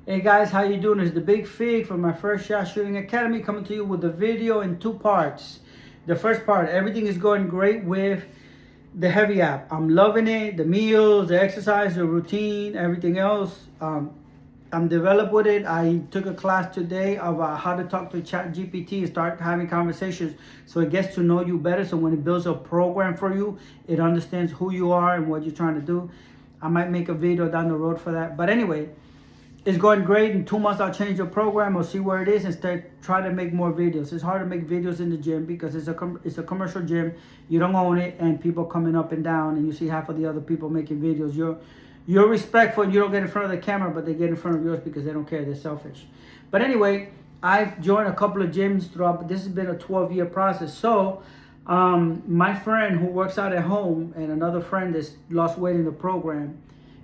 Hey guys, how you doing? It's the Big Fig from my First Shot Shooting Academy coming to you with a video in two parts. The first part, everything is going great with the Heavy app. I'm loving it. The meals, the exercise, the routine, everything else. I'm developed with it. I took a class today about how to talk to ChatGPT and start having conversations so it gets to know you better. So when it builds a program for you, it understands who you are and what you're trying to do. I might make a video down the road for that. But anyway, it's going great. In 2 months, I'll change the program. I'll see where it is and try to make more videos. It's hard to make videos in the gym because it's a commercial gym. You don't own it, and people coming up and down, and you see half of the other people making videos. You're respectful, and you don't get in front of the camera, but they get in front of yours because they don't care. They're selfish. But anyway, I've joined a couple of gyms throughout, but this has been a 12-year process. So my friend who works out at home and another friend that's lost weight in the program,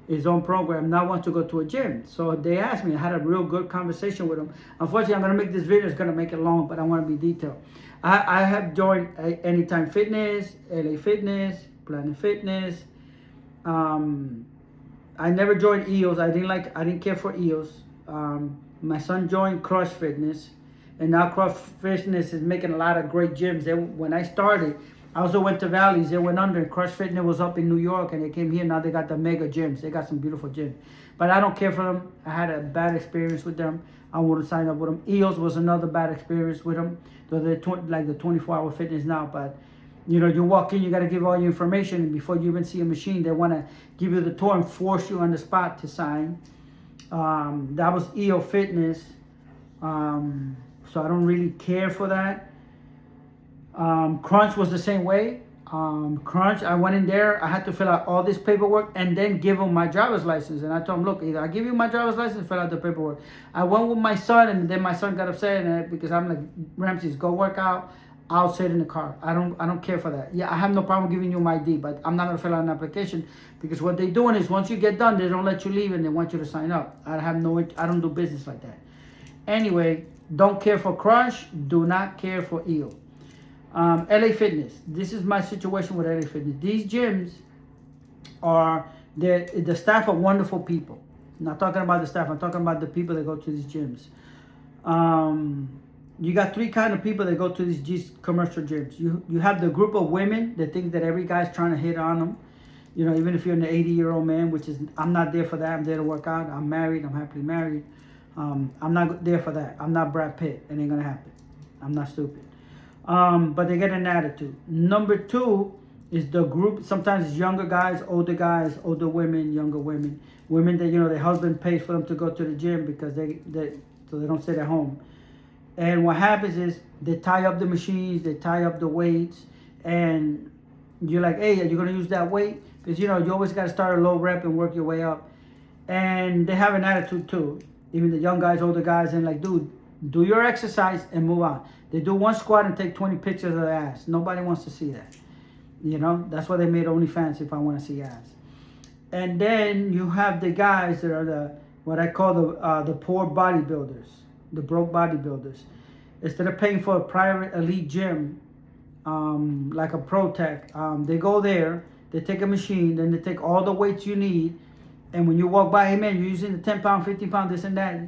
his own program, now wants to go to a gym. So they asked me. I had a real good conversation with him. Unfortunately, I'm going to make this video. It's going to make it long, but I want to be detailed. I have joined Anytime Fitness, LA Fitness, Planet Fitness. I never joined EOS. I didn't care for EOS. My son joined Crush Fitness, and now Crush Fitness is making a lot of great gyms. When I started, I also went to Valleys. They went under. Crush Fitness was up in New York, and they came here. Now they got the mega gyms. They got some beautiful gyms. But I don't care for them. I had a bad experience with them. I wouldn't sign up with them. EOS was another bad experience with them. So they're like the 24-hour fitness now. But, you know, you walk in, you got to give all your information. And before you even see a machine, they want to give you the tour and force you on the spot to sign. That was EO Fitness. So I don't really care for that. Crunch was the same way. Crunch, I went in there, I had to fill out all this paperwork and then give them my driver's license. And I told them, look, either I give you my driver's license, fill out the paperwork. I went with my son, and then my son got upset because I'm like, Ramses, go work out. I'll sit in the car. I don't care for that. Yeah, I have no problem giving you my ID, but I'm not gonna fill out an application because what they're doing is once you get done, they don't let you leave and they want you to sign up. I don't do business like that. Anyway, don't care for Crush, do not care for EO. LA Fitness. This is my situation with LA Fitness. These gyms the staff are wonderful people. I'm not talking about the staff. I'm talking about the people that go to these gyms. You got three kind of people that go to these commercial gyms. You have the group of women that think that every guy's trying to hit on them. You know, even if you're an 80-year-old man, which is, I'm not there for that. I'm there to work out. I'm married. I'm happily married. I'm not there for that. I'm not Brad Pitt. It ain't gonna happen. I'm not stupid. But they get an attitude. Number two is the group. Sometimes it's younger guys, older women, younger women. Women that, you know, their husband pays for them to go to the gym because so they don't sit at home. And what happens is they tie up the machines, they tie up the weights, and you're like, hey, are you going to use that weight? Because, you know, you always got to start a low rep and work your way up. And they have an attitude too. Even the young guys, older guys, and like, dude, do your exercise and move on. They do one squat and take 20 pictures of their ass. Nobody wants to see that. You know, that's why they made OnlyFans, if I want to see ass. And then you have the guys that are what I call the poor bodybuilders, the broke bodybuilders. Instead of paying for a private elite gym, like a ProTech, they go there, they take a machine, then they take all the weights you need. And when you walk by, hey man, you're using the 10 pound, 15 pound, this and that.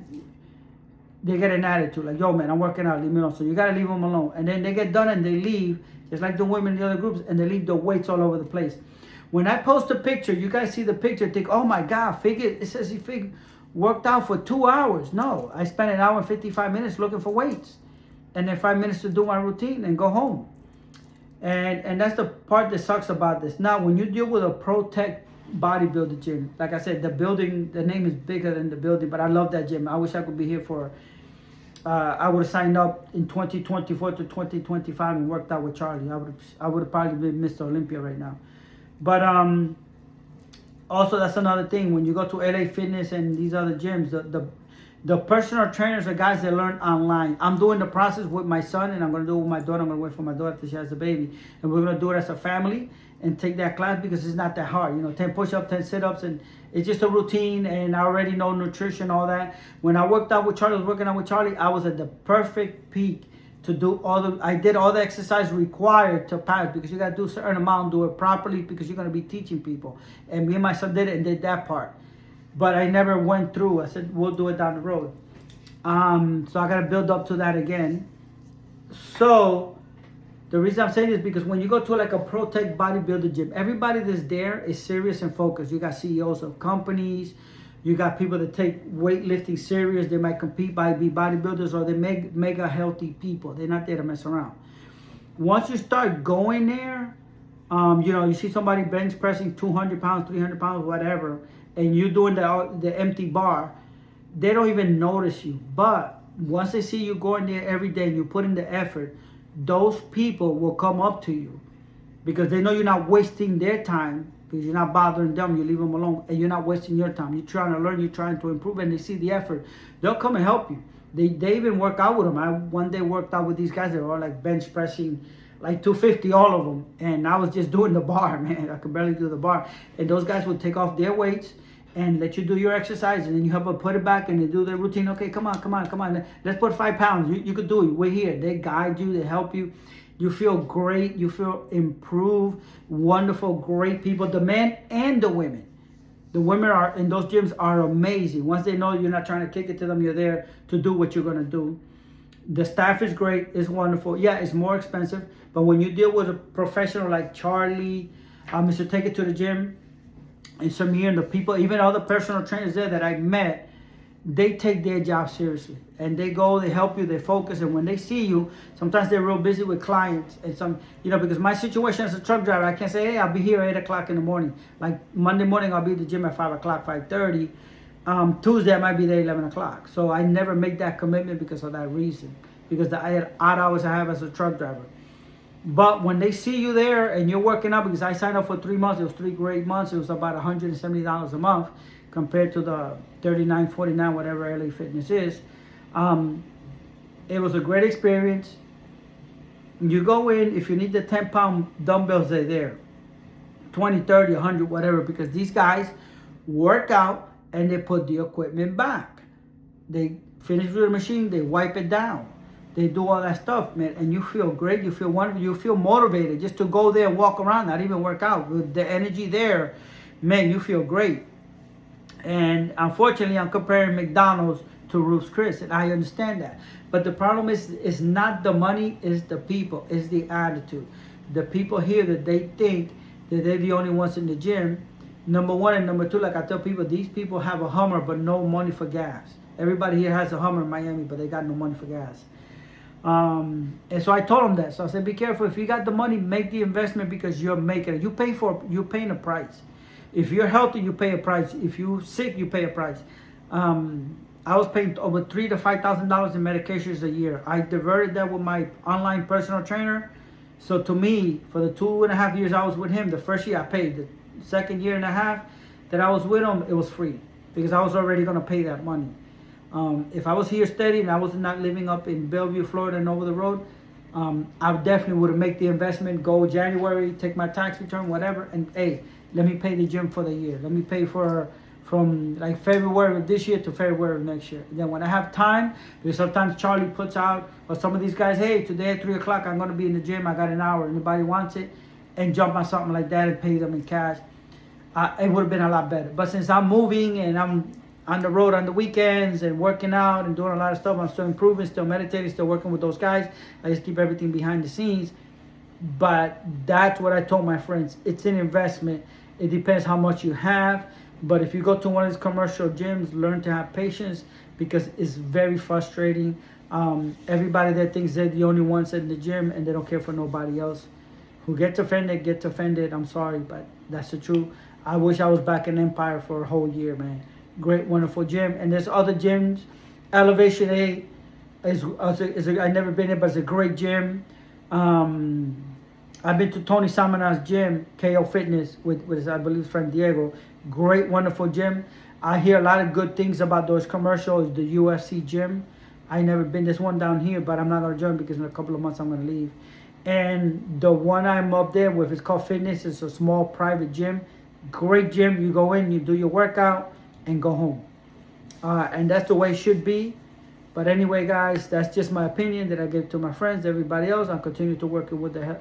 They get an attitude like, yo man, I'm working out, leave me alone. So you gotta leave them alone. And then they get done and they leave, just like the women in the other groups, and they leave the weights all over the place. When I post a picture, you guys see the picture, think, oh my God, it says he worked out for 2 hours. No, I spent an hour and 55 minutes looking for weights. And then 5 minutes to do my routine and go home. And that's the part that sucks about this. Now, when you deal with a ProTech bodybuilder gym, like I said, the name is bigger than the building, but I love that gym. I wish I could be here for I would have signed up in 2024 to 2025 and worked out with Charlie. I would have probably been Mr. Olympia right now. But also that's another thing. When you go to LA Fitness and these other gyms, the personal trainers are guys that learn online. I'm doing the process with my son, and I'm going to do it with my daughter. I'm going to wait for my daughter till she has a baby. And we're going to do it as a family and take that class because it's not that hard. You know, 10 push-ups, 10 sit-ups, and it's just a routine, and I already know nutrition, all that. When I worked out with Charlie, I was at the perfect peak to do I did all the exercise required to pass, because you got to do a certain amount, do it properly, because you're going to be teaching people. And me and my son did it and did that part. but I never went through. I said, we'll do it down the road. So I got to build up to that again. So the reason I'm saying this is because when you go to like a Pro Tech bodybuilder gym, everybody that's there is serious and focused. You got CEOs of companies. You got people that take weightlifting serious. They might compete by be bodybuilders, or they make mega healthy people. They're not there to mess around. Once you start going there, you see somebody bench pressing 200 pounds, 300 pounds, whatever, and you're doing the empty bar, they don't even notice you. But once they see you going there every day and you put in the effort, those people will come up to you because they know you're not wasting their time, because you're not bothering them. You leave them alone, and you're not wasting your time. You're trying to learn, you're trying to improve, and they see the effort. They'll come and help you. They even work out with them. I one day worked out with these guys that were all like bench pressing like 250, all of them, and I was just doing the bar, man. I could barely do the bar, and those guys would take off their weights and let you do your exercise, and then you help them put it back, and they do their routine. Okay, come on. Let's put 5 pounds. You could do it. We're here. They guide you. They help you. You feel great. You feel improved. Wonderful, great people. The men and the women. The women are in those gyms are amazing. Once they know you're not trying to kick it to them, you're there to do what you're going to do. The staff is great. It's wonderful. Yeah, it's more expensive. But when you deal with a professional like Charlie, Mr. Take It to the Gym, and Samir, and the people, even other personal trainers there that I met, they take their job seriously. And they go, they help you, they focus. And when they see you, sometimes they're real busy with clients. And because my situation as a truck driver, I can't say, hey, I'll be here at 8 o'clock in the morning. Like Monday morning, I'll be at the gym at 5 o'clock, 5:30. Tuesday, I might be there 11 o'clock. So I never make that commitment because of that reason. Because the odd hours I have as a truck driver. But when they see you there and you're working out, because I signed up for 3 months, it was 3 great months. It was about $170 a month compared to the $39, $49, whatever LA Fitness is. It was a great experience. You go in, if you need the 10-pound dumbbells, they're there. 20, 30, 100, whatever, because these guys work out and they put the equipment back. They finish with the machine, they wipe it down. They do all that stuff, man, and you feel great. You feel wonderful. You feel motivated just to go there and walk around, not even work out. With the energy there, man, you feel great. And unfortunately, I'm comparing McDonald's to Ruth's Chris, and I understand that. But the problem is not the money, it's the people, it's the attitude. The people here that they think that they're the only ones in the gym, number one, and number two, like I tell people, these people have a Hummer but no money for gas. Everybody here has a Hummer in Miami, but they got no money for gas. And so I told them that. So I said, be careful. If you got the money, make the investment, because you're making it. You're paying a price. If you're healthy, you pay a price. If you're sick, you pay a price. I was paying over $3,000 to $5,000 in medications a year. I diverted that with my online personal trainer. So to me, for the 2.5 years I was with him, the first year I paid. The second year and a half that I was with him, it was free, because I was already going to pay that money. If I was here steady and I was not living up in Bellevue, Florida, and over the road, I definitely would have made the investment, go January, take my tax return, whatever, and hey, let me pay the gym for the year. Let me pay for from like February of this year to February of next year. And then when I have time, because sometimes Charlie puts out, or some of these guys, hey, today at 3 o'clock, I'm going to be in the gym. I got an hour. Anybody wants it? And jump on something like that and pay them in cash. It would have been a lot better. But since I'm moving and I'm on the road on the weekends and working out and doing a lot of stuff, I'm still improving, still meditating, still working with those guys. I just keep everything behind the scenes. But that's what I told my friends. It's an investment. It depends how much you have. But if you go to one of these commercial gyms, learn to have patience, because it's very frustrating. Everybody that thinks they're the only ones in the gym and they don't care for nobody else. Who gets offended. I'm sorry, but that's the truth. I wish I was back in Empire for a whole year, man. Great, wonderful gym. And there's other gyms. Elevation A I've never been there, but it's a great gym. I've been to Tony Samanaz's gym, KO Fitness, with his, I believe, friend Diego. Great, wonderful gym. I hear a lot of good things about those commercials. The UFC gym. I never been. There's one down here, but I'm not going to join because in a couple of months I'm going to leave. And the one I'm up there with is called Fitness. It's a small private gym. Great gym. You go in, you do your workout, and go home. And that's the way it should be. But anyway, guys, that's just my opinion that I give to my friends, everybody else. I'll continue to work with the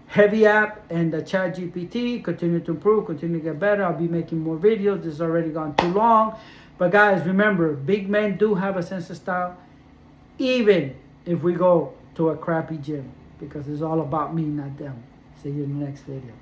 Heavy app and the Chat GPT continue to improve, continue to get better. I'll be making more videos. This has already gone too long. But guys, remember, big men do have a sense of style, even if we go to a crappy gym, because it's all about me, not them. See you in the next video.